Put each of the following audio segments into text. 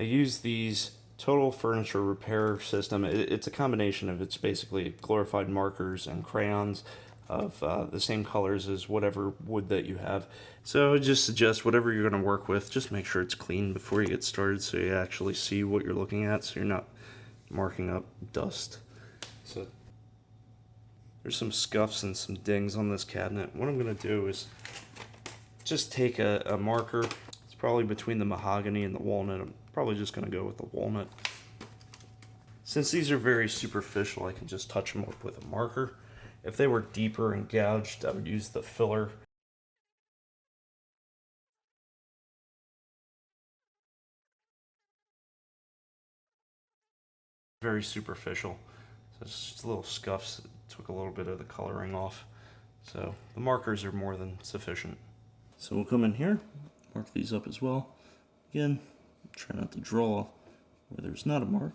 I use these Total Furniture Repair System. It's a combination of, it's basically glorified markers and crayons of the same colors as whatever wood that you have. So I just suggest whatever you're going to work with, just make sure it's clean before you get started so you actually see what you're looking at, so you're not marking up dust. So there's some scuffs and some dings on this cabinet. What I'm going to do is just take a marker. It's probably between the mahogany and the walnut. I'm probably just going to go with the walnut. Since these are very superficial, I can just touch them up with a marker. If they were deeper and gouged, I would use the filler. Very superficial. So it's just little scuffs that took a little bit of the coloring off. So the markers are more than sufficient. So we'll come in here, mark these up as well. Again, try not to draw where there's not a mark.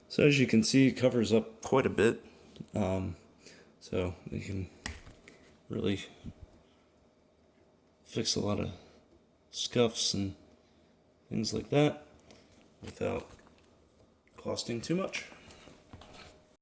So as you can see, it covers up quite a bit. So you can really fix a lot of scuffs and things like that without costing too much.